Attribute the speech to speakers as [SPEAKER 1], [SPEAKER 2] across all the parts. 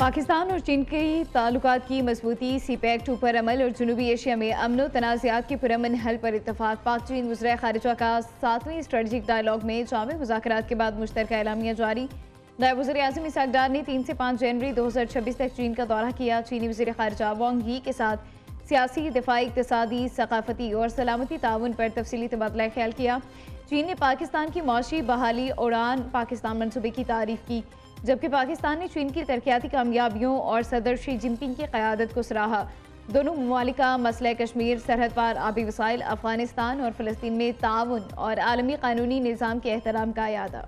[SPEAKER 1] पाकिस्तान और चीन के ताल्लुकात की मजबूती, सी-पैक-2 पर अमल और जनूबी एशिया में अमन व तनाज़ात के पुरअमन हल पर इत्तफाक। पाक चीन वज़ीर ख़ारिजा का 7वें स्ट्रेटजिक डायलॉग में जामे मुज़ाकरात के बाद मुश्तरका एलामिया जारी। नायब वज़ीर आज़म इसहाक डार ने 3 से 5 जनवरी 2026 तक चीन का दौरा किया। चीनी वज़ीर ख़ारिजा वांग यी के साथ सियासी, दिफाई, इक़्तिसादी, सक़ाफ़ती और सलामती ताउन पर तफसीली तबादला ख्याल किया। चीन ने पाकिस्तान की मौशी बहाली उड़ान पाकिस्तान मनसूबे की तारीफ़ की, जबकि पाकिस्तान ने चीन की तरक्याती कामयाबियों और सदर शी जिनपिंग की क़यादत को सराहा। दोनों ममालिक का मसला कश्मीर, सरहद पार आबी वसाइल, अफ़गानिस्तान और फ़लस्तीन में ताउन और आलमी कानूनी निज़ाम के एहतराम का यादा।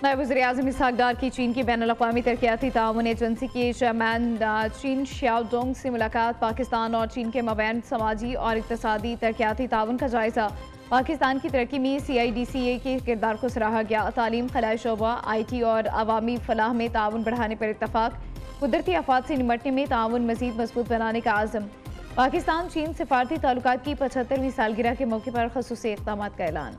[SPEAKER 1] नायब वज़ीर आज़म इसहाक डार की चीन की बैनुल-अक़वामी तरक्याती ताउन एजेंसी के चेयरमैन चीन शियाओडोंग से मुलाकात। पाकिस्तान और चीन के मबैन समाजी और इक़्तिसादी तरक्याती ताउन का जायज़ा। पाकिस्तान की तरक्की में CIDCA के किरदार को सराहा गया। तालीम, खलाई शोबा, IT और अवामी फलाह में ताउन बढ़ाने पर इत्तफ़ाक। कुदरती आफ़ात से निमटने में ताउन मज़ीद मज़बूत बनाने का आज़म। पाकिस्तान चीन सिफारती ताल्लुकात की 75वीं सालगिरह के मौके पर ख़ुसूसी इक़दामात का ऐलान।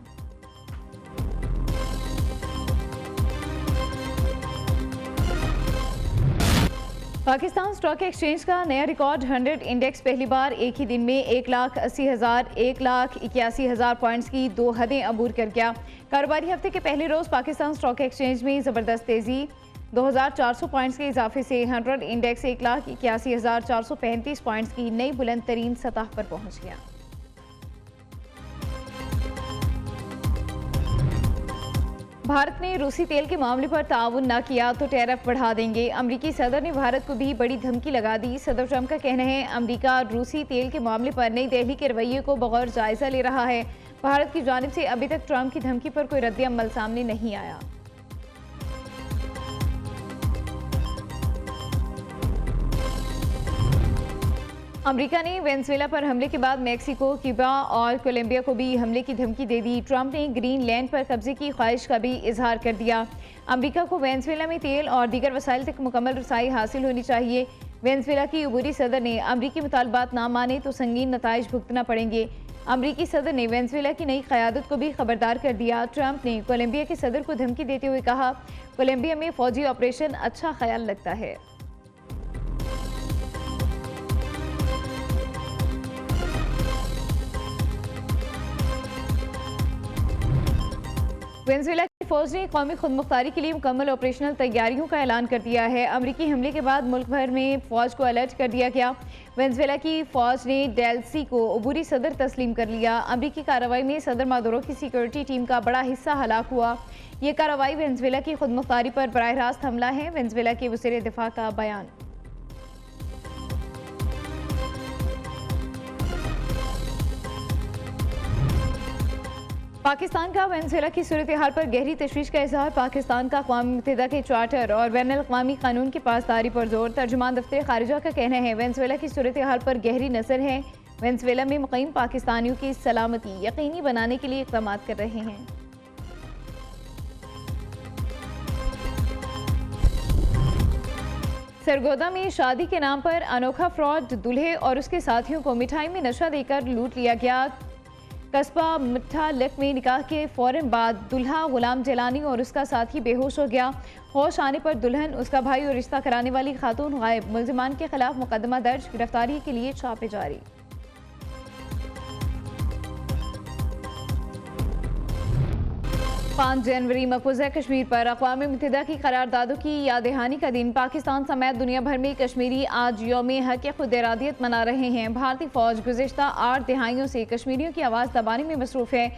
[SPEAKER 1] पाकिस्तान स्टॉक एक्सचेंज का नया रिकॉर्ड 100 इंडेक्स पहली बार एक ही दिन में 1,80,000 पॉइंट्स की 2 हदें अबूर कर गया। कारोबारी हफ्ते के पहले रोज पाकिस्तान स्टॉक एक्सचेंज में ज़बरदस्त तेजी। 2,400 पॉइंट्स के इजाफे से 100 इंडेक्स 1,81,435 पॉइंट्स की नई बुलंद तरीन सतह पर पहुंच गया। भारत ने रूसी तेल के मामले पर ताउन न किया तो टैरिफ बढ़ा देंगे। अमरीकी सदर ने भारत को भी बड़ी धमकी लगा दी। सदर ट्रंप का कहना है अमरीका रूसी तेल के मामले पर नई दिल्ली के रवैये को बगौर जायजा ले रहा है। भारत की जानिब से अभी तक ट्रंप की धमकी पर कोई रद्द-ए-अमल सामने नहीं आया। अमेरिका ने वेनेजुएला पर हमले के बाद मैक्सिको, क्यूबा और कोलंबिया को भी हमले की धमकी दे दी। ट्रंप ने ग्रीनलैंड पर कब्जे की ख्वाहिश का भी इजहार कर दिया। अमेरिका को वेनेजुएला में तेल और दीगर वसाइल तक मुकम्मल रसाई हासिल होनी चाहिए। वेनेजुएला की अबूरी सदर ने अमरीकी मुतालबात ना माने तो संगीन नताइज भुगतना पड़ेंगे। अमरीकी सदर ने वेनेजुएला की नई क़यादत को भी खबरदार कर दिया। ट्रंप ने कोलंबिया के सदर को धमकी देते हुए कहा, कोलंबिया में फौजी ऑपरेशन अच्छा ख्याल लगता है। वेनेजुएला की फौज ने कौमी खुदमुख्तारी के लिए मुकम्मल ऑपरेशनल तैयारियों का ऐलान कर दिया है। अमरीकी हमले के बाद मुल्क भर में फौज को अलर्ट कर दिया गया। वेनेजुएला की फौज ने डेल्सी को अबूरी सदर तस्लीम कर लिया। अमरीकी कार्रवाई में सदर मादुरो की सिक्योरिटी टीम का बड़ा हिस्सा हलाक हुआ। ये कार्रवाई वेनेजुएला की खुदमुख्तारी पर बराह रास्त हमला है। वेनेजुएला के वज़ीर दिफा का बयान। पाकिस्तान का वेनेजुएला की सूरत हाल पर गहरी तशवीश का इजहार। पाकिस्तान का अक़वाम मुत्तहिदा के चार्टर और बैनुल-अक़वामी कानून की पासदारी पर जोर। तर्जुमान दफ्तर खारिजा का कहना है वेनेजुएला की सूरत हाल पर गहरी नज़र है। वेनेजुएला में मुक़ीम पाकिस्तानियों की सलामती यकीनी बनाने के लिए इक़दाम कर रहे हैं। सरगोदा में शादी के नाम पर अनोखा फ्रॉड। दूल्हे और उसके साथियों को मिठाई में नशा देकर लूट लिया गया। कस्बा मिठा लक में निकाह के फौरन बाद दुल्हा गुलाम जलानी और उसका साथी बेहोश हो गया। होश आने पर दुल्हन, उसका भाई और रिश्ता कराने वाली खातून गायब। मुल्जिमान के खिलाफ मुकदमा दर्ज, गिरफ्तारी के लिए छापे जारी। 5 जनवरी मकबूजा कश्मीर पर अक़वाम मुत्तहिदा की करारदादों की याद दहानी का दिन। पाकिस्तान समेत दुनिया भर में कश्मीरी आज यौम हक़ खुद इरादियत मना रहे हैं। भारतीय फ़ौज गुज़िश्ता 8 दहाइयों से कश्मीरियों की आवाज़ दबाने में मसरूफ़ है।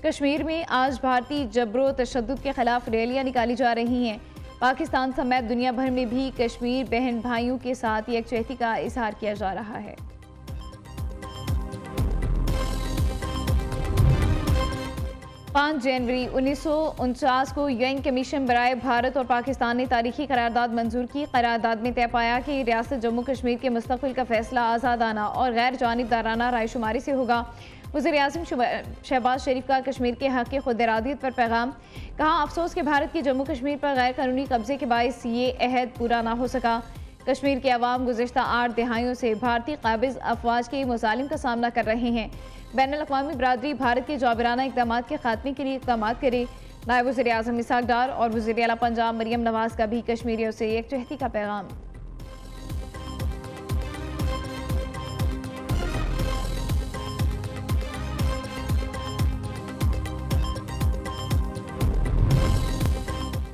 [SPEAKER 1] कश्मीर में आज भारतीय जबरो तशद्दुद के खिलाफ रैलियाँ निकाली जा रही हैं। पाकिस्तान समेत दुनिया भर में भी कश्मीर बहन भाइयों के साथ यकजहती का इजहार किया जा रहा है। 5 जनवरी 1949 को यूएन कमीशन बराए भारत और पाकिस्तान ने तारीखी करारदाद मंजूर की। करारदाद में तय पाया कि रियासत जम्मू कश्मीर के मुस्तक़बिल का फैसला आज़ादाना और गैर जानिबदाराना रायशुमारी से होगा। वज़ीर आज़म शहबाज शरीफ का कश्मीर के हक़ खुद इरादियत पर पैगाम। कहा, अफसोस कि भारत की जम्मू कश्मीर पर गैर कानूनी कब्जे के बायस ये अहद पूरा ना हो सका। कश्मीर के अवाम गुज़िश्ता 8 दिहाइयों से भारतीय काबिज अफवाज के मुजालिम का सामना कर रहे हैं। बैनुल-अक़वामी बरादरी भारत के जाबिराना इक़दामात के खात्मे के लिए इक़दामात करे। नायब वज़ीर-ए-आज़म इसहाक़ डार और वज़ीर आला पंजाब मरियम नवाज़ का भी कश्मीरियों से यकजहती का पैगाम।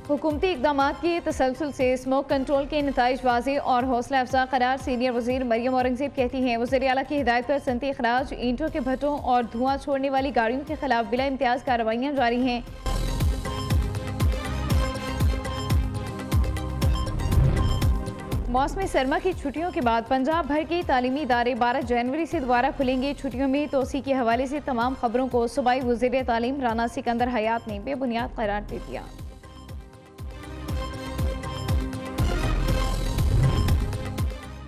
[SPEAKER 1] हुकूमती इक़दामात के तसलसल से स्मोक कंट्रोल के नताइज वाज़ेह और हौसला अफजा करार। सीनियर वज़ीर मरियम औरंगज़ेब कहती हैं, वज़ीर आला की हिदायत पर सनती अखराज, ईंटों के भट्टों और धुआं छोड़ने वाली गाड़ियों के खिलाफ बिला इम्तियाज़ कार्रवाइयाँ जारी हैं। मौसम सरमा की छुट्टियों के बाद पंजाब भर के तालीमी इदारे 12 जनवरी से दोबारा खुलेंगे। छुट्टियों में तोसी के हवाले से तमाम खबरों को सूबाई वज़ीर तालीम राना सिकंदर हयात ने बेबुनियाद करार दे दिया।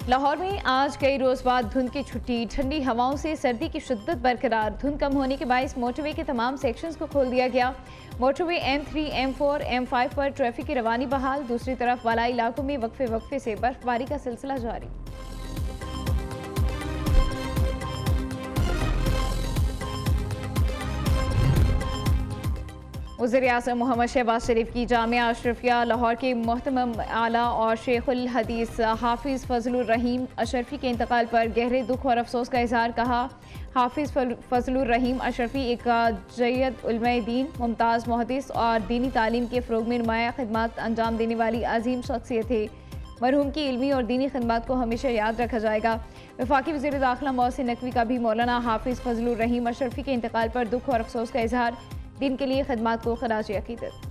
[SPEAKER 1] लाहौर में आज कई रोज बाद धुंध की छुट्टी। ठंडी हवाओं से सर्दी की शिद्दत बरकरार। धुंध कम होने के बायस मोटरवे के तमाम सेक्शंस को खोल दिया गया। मोटरवे M3, M4, M5 पर ट्रैफिक की रवानी बहाल। दूसरी तरफ वालाई इलाकों में वक्फे से बर्फबारी का सिलसिला जारी। वज़ीर-ए-आज़म मोहम्मद शहबाज शरीफ की जामिया अशरफिया लाहौर के मोहतरम आला और शेखुल हदीस हाफिज़ फजलुर रहीम अशरफी के इंतकाल पर गहरे दुख और अफसोस का इजहार। कहा, हाफिज़ फजलुर रहीम अशरफी एक जय्यद उलमाए दीन, मुमताज़ मुहद्दिस और दीनी तालीम के फ़रोग़ में नुमाया खिदमत अंजाम देने वाली अजीम शख्सियत थे। मरहूम की इल्मी और दीनी खिदमत को हमेशा याद रखा जाएगा। वफाकी वज़ीर दाखिला मोहसिन नकवी का भी मौलाना हाफिज़ फजलुर रहीम अशरफी के इंतकाल पर दुख और अफसोस का इजहार। दिन के लिए खिदमत को खराज अकीदत।